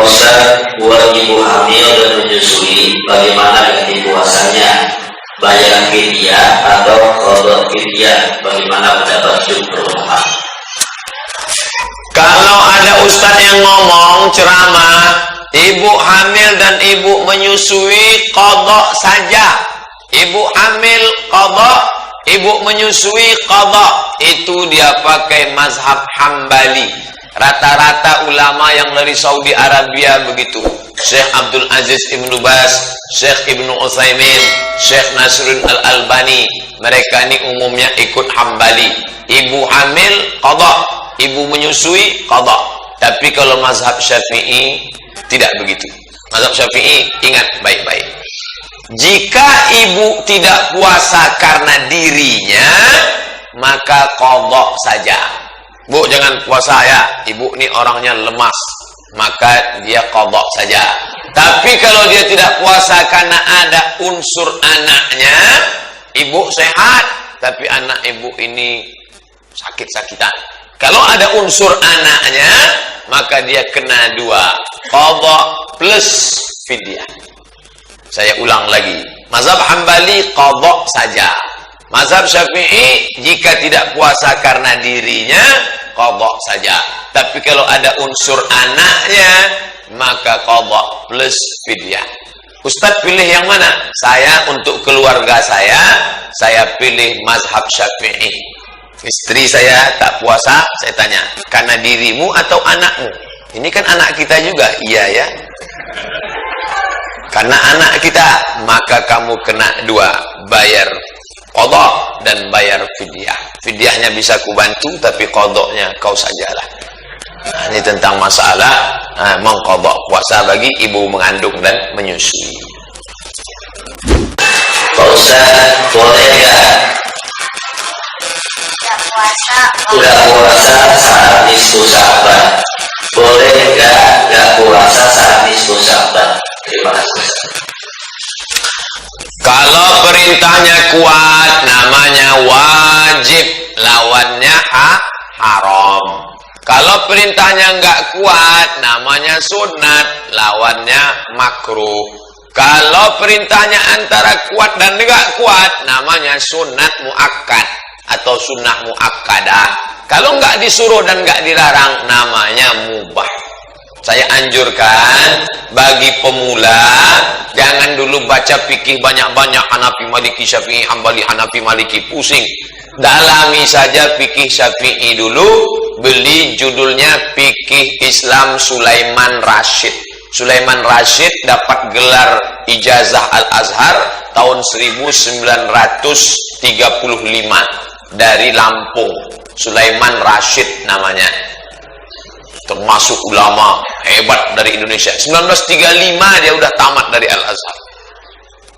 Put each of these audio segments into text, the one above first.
Ustaz, buat ibu hamil dan menyusui, bagaimana ganti puasanya? Bayar fidyah atau qada fidyah? Bagaimana pendapat jumhur ulama? Kalau ada ustadz yang ngomong ceramah, ibu hamil dan ibu menyusui qada saja. Ibu hamil qada, ibu menyusui qada. Itu dia pakai mazhab Hambali. Rata-rata ulama yang dari Saudi Arabia begitu. Syekh Abdul Aziz Ibnu Baz, Syekh Ibnu Utsaimin, Syekh Nasruddin Al-Albani, mereka ini umumnya ikut Hambali. Ibu hamil qada, ibu menyusui qada. Tapi kalau mazhab Syafi'i tidak begitu. Mazhab Syafi'i ingat baik-baik. Jika ibu tidak puasa karena dirinya, maka qada saja. Bu, jangan puasa ya, ibu ini orangnya lemas, maka dia qada saja. Tapi kalau dia tidak puasa karena ada unsur anaknya, ibu sehat, tapi anak ibu ini sakit-sakitan. Kalau ada unsur anaknya, maka dia kena dua, qada plus fidyah. Saya ulang lagi, mazhab Hambali qada saja. Mazhab Syafi'i jika tidak puasa karena dirinya, qada saja. Tapi kalau ada unsur anaknya, maka qada plus fidyah. Ustadz pilih yang mana? Saya untuk keluarga saya pilih mazhab Syafi'i. Istri saya tak puasa, saya tanya, karena dirimu atau anakmu? Ini kan anak kita juga. Iya ya. Karena anak kita, maka kamu kena dua, bayar qada dan bayar fidyah. Fidyahnya bisa kubantu, tapi qadanya kau sajalah. Nah, ini tentang masalah mengqada puasa bagi ibu mengandung dan menyusui. Pak Ustaz, boleh nggak puasa saat nisfu Sya'ban? Boleh nggak puasa saat nisfu Sya'ban? Terima kasih. Kalau perintahnya kuat, namanya wajib, lawannya haram. Kalau perintahnya enggak kuat, namanya sunat, lawannya makruh. Kalau perintahnya antara kuat dan enggak kuat, namanya sunat muakkad atau sunnah muakkadah. Kalau enggak disuruh dan enggak dilarang, namanya mubah. Saya anjurkan bagi pemula, jangan dulu baca fikih banyak-banyak, Hanafi, Maliki, Syafi'i, Hambali, Hanafi, Maliki, pusing. Dalami saja fikih Syafi'i dulu, beli judulnya Fikih Islam Sulaiman Rasyid. Sulaiman Rasyid dapat gelar ijazah Al-Azhar tahun 1935 dari Lampung. Sulaiman Rasyid namanya. Termasuk ulama hebat dari Indonesia. 1935 dia udah tamat dari Al-Azhar.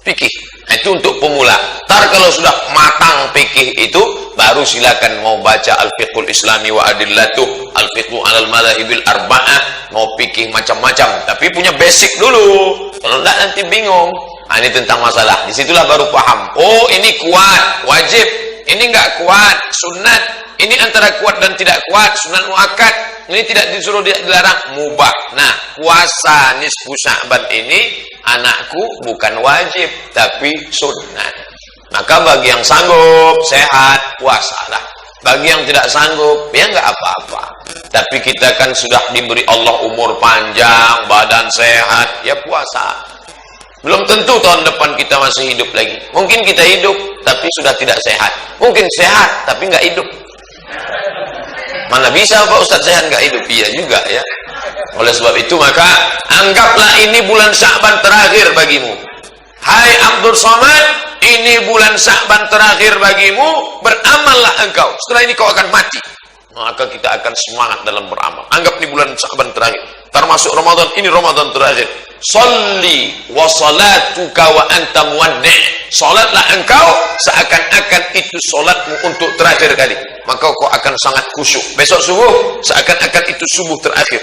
Fikih. Itu untuk pemula. Ntar kalau sudah matang fikih itu, baru silakan mau baca Al-Fiqhul Islami wa Adillatuh, Al-Fiqhu alal Madhahibil Arba'ah, mau fikih macam-macam. Tapi punya basic dulu. Kalau enggak nanti bingung. Nah, ini tentang masalah. Disitulah baru paham. Oh, ini kuat, wajib. Ini enggak kuat, sunat. Ini antara kuat dan tidak kuat, sunat muakkad. Ini tidak disuruh, tidak dilarang, mubah. Nah, puasa nisfu Sya'ban ini anakku bukan wajib, tapi sunat. Maka bagi yang sanggup, sehat, puasalah. Bagi yang tidak sanggup, ya nggak apa-apa. Tapi kita kan sudah diberi Allah umur panjang, badan sehat, ya puasa. Belum tentu tahun depan kita masih hidup lagi. Mungkin kita hidup, tapi sudah tidak sehat. Mungkin sehat, tapi nggak hidup. Mana bisa Pak Ustadz sehat nggak hidup? Iya juga ya. Oleh sebab itu maka anggaplah ini bulan Sya'ban terakhir bagimu. Hai Abdul Somad, ini bulan Sya'ban terakhir bagimu, beramallah engkau. Setelah ini kau akan mati. Maka kita akan semangat dalam beramal. Anggap ini bulan Sya'ban terakhir. Termasuk Ramadan, ini Ramadan terakhir. Sholli wa salatuka wa anta muwaddi'. Salatlah engkau seakan-akan itu salatmu untuk terakhir kali. Maka kau akan sangat khusyuk. Besok subuh seakan-akan itu subuh terakhir.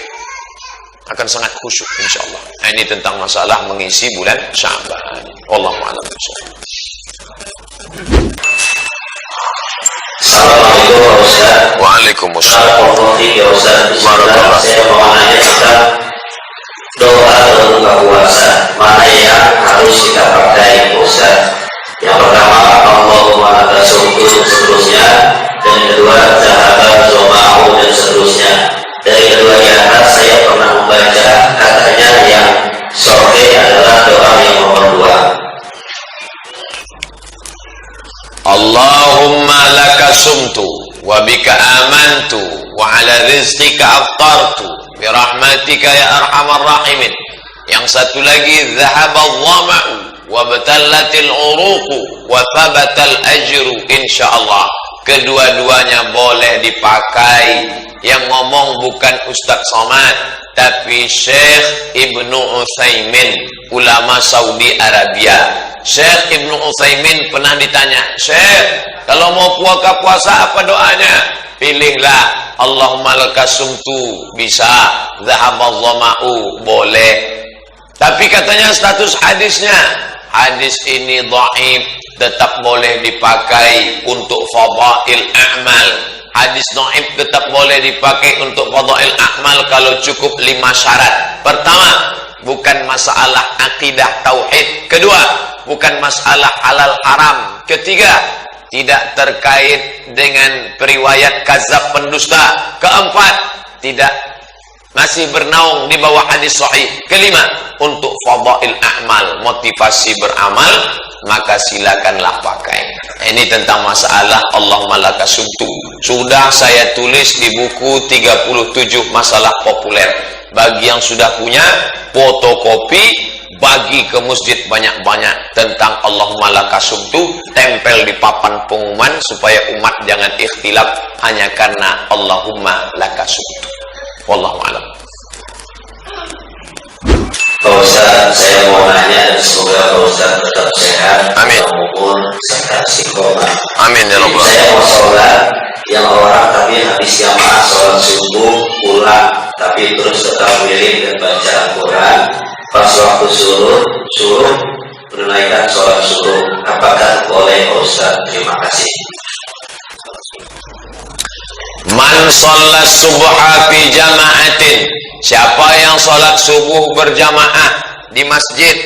Akan sangat khusyuk insyaallah. Nah, ini tentang masalah mengisi bulan Sya'ban. Wallahu a'lam bishawab. Assalamualaikum Pak Ustaz. Waalaikumsalam. Saya mau nanya tentang seterusnya. Dan kedua, zahaba zoma'u dan seterusnya. Dari kedua di atas saya pernah membaca katanya yang sahih adalah doa yang nomor 2. Allahumma laka sumtu wa bika amantu wa ala rizqika aftartu bi rahmatika ya arhamar rahimin. Yang satu lagi, dhahabal dhama'u wa batallatil uruqu wa thabatal ajru insyaallah. Kedua-duanya boleh dipakai. Yang ngomong bukan Ustaz Somad, tapi Syekh Ibnu Utsaimin, ulama Saudi Arabia. Syekh Ibnu Utsaimin pernah ditanya, Syekh, kalau mau puasa apa doanya? Pilihlah Allahumma lakasumtu, bisa, dhahabal dhama'u, boleh. Tapi katanya status hadisnya, hadis ini dhaif, tetap boleh dipakai untuk fadail a'mal. Hadis dhaif tetap boleh dipakai untuk fadail a'mal kalau cukup 5 syarat. Pertama, bukan masalah akidah tauhid. Kedua, bukan masalah halal haram. Ketiga, tidak terkait dengan periwayat kadzab pendusta. Keempat, tidak masih bernaung di bawah hadis sahih. Kelima, untuk fadail a'mal, motivasi beramal, maka silakanlah pakai. Ini tentang masalah Allahumma lakasumtu. Sudah saya tulis di buku 37 masalah populer. Bagi yang sudah punya, fotokopi, bagi ke masjid banyak-banyak tentang Allahumma lakasumtu, tempel di papan pengumuman supaya umat jangan ikhtilaf hanya karena Allahumma lakasumtu. Wallahu a'lam. Pak Ustaz, saya mau nanya dan semoga Pak Ustaz tetap sehat. Amin. Maupun serta istiqomah. Amin ya Rabbal. Saya mau sholat yang orang tapi habis jamaah sholat subuh pulang, tapi terus tetap wirid dan baca Al-Quran. Pas waktu suruh menunaikan sholat subuh, apakah boleh Pak Ustaz? Terima kasih. Man sholat subha fi jama'atin, siapa yang sholat subuh berjamaah di masjid,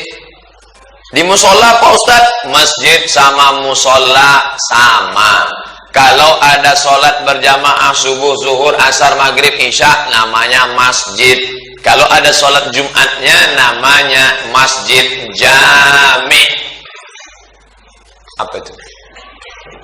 di musola Pak Ustaz, masjid sama musola sama. Kalau ada sholat berjamaah subuh, zuhur, asar, maghrib, isya, namanya masjid. Kalau ada sholat Jumatnya, namanya masjid jami. Apa itu?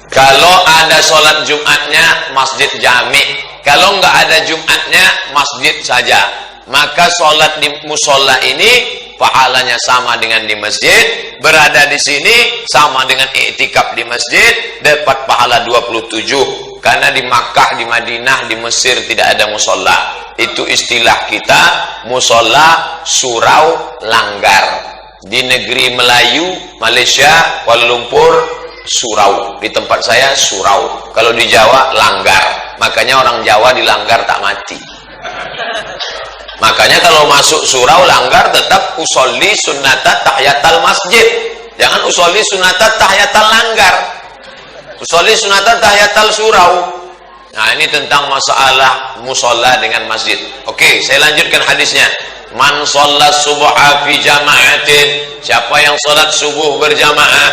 Kalau ada sholat Jumatnya, masjid jami. Kalau nggak ada Jumatnya, masjid saja. Maka sholat di musola ini pahalanya sama dengan di masjid. Berada di sini sama dengan i'tikaf di masjid, dapat pahala 27. Karena di Makkah, di Madinah, di Mesir tidak ada musola. Itu istilah kita, musola surau langgar. Di negeri Melayu, Malaysia, Kuala Lumpur, surau. Di tempat saya surau. Kalau di Jawa langgar. Makanya orang Jawa di langgar tak mati. Makanya kalau masuk surau langgar tetap usolli sunnatat tahiyatal masjid. Jangan usolli sunnatat tahiyatal langgar. Usolli sunnatat tahiyatal surau. Nah, ini tentang masalah musola dengan masjid. Oke, saya lanjutkan hadisnya. Man sholat subha fi jama'atin, siapa yang sholat subuh berjamaah,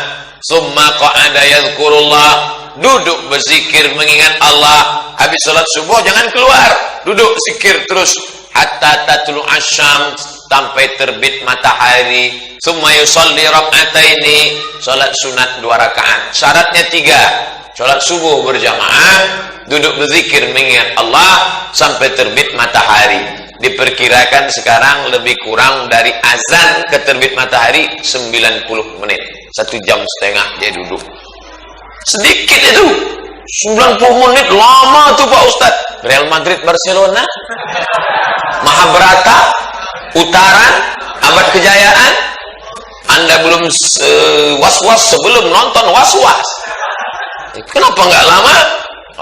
summa qa'ada yadhkurullah, duduk berzikir mengingat Allah. Habis sholat subuh jangan keluar, duduk zikir terus hatta tatlu asyam, sampai terbit matahari. Summa yusalli rak'ataini, sholat sunat 2 rakaat. Syaratnya 3, sholat subuh berjamaah, duduk berzikir mengingat Allah sampai terbit matahari. Diperkirakan sekarang lebih kurang dari azan ke terbit matahari 90 menit. 1,5 jam dia duduk. Sedikit itu. 90 menit lama tuh Pak Ustadz. Real Madrid Barcelona, Mahabharata, Utaran, Abad Kejayaan. Anda belum was-was sebelum nonton was-was. Kenapa nggak lama?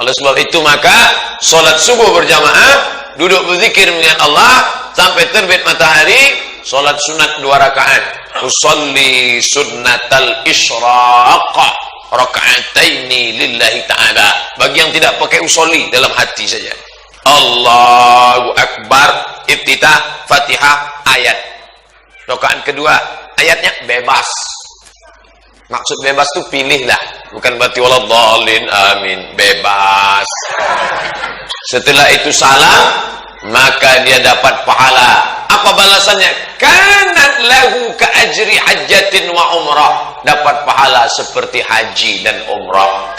Oleh sebab itu maka sholat subuh berjamaah, duduk berzikir mengingat Allah sampai terbit matahari, sholat sunat 2 rakaat. Usolli sunnatal isyraq raka'ataini lillahi ta'ala. Bagi yang tidak pakai usolli, dalam hati saja. Allahu Akbar, iftitah, Fatihah, ayat. Rakaat kedua, ayatnya bebas. Maksud bebas tuh pilihlah, bukan berarti waladhdallin, amin, bebas. Setelah itu salam, maka dia dapat pahala. Apa balasannya? Kanat lahu ka ajri hajjatin wa umrah. Dapat pahala seperti haji dan umrah.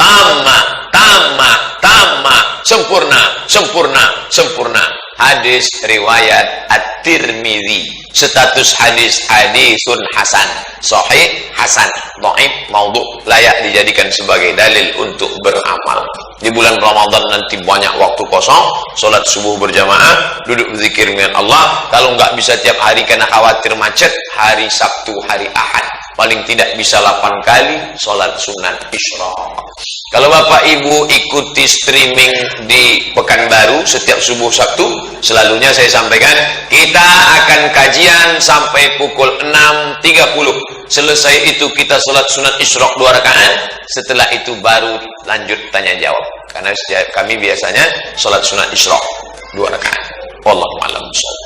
Sempurna. Hadis riwayat At-Tirmidzi. Status hadis hadisun hasan, sahih hasan, dhaif maudhu, layak dijadikan sebagai dalil untuk beramal. Di bulan Ramadan nanti banyak waktu kosong, salat subuh berjamaah, duduk berzikir dengan Allah. Kalau nggak bisa tiap hari karena khawatir macet, hari Sabtu, hari Ahad paling tidak bisa 8 kali salat sunat isyraq. Kalau Bapak Ibu ikuti streaming di Pekanbaru setiap subuh Sabtu, selalunya saya sampaikan kita akan kajian sampai pukul 6.30. Selesai itu kita salat sunat isyraq 2 rakaat. Setelah itu baru lanjut tanya jawab. Karena kami biasanya salat sunat isyraq 2 rakaat. Wallahu a'lam bishawab.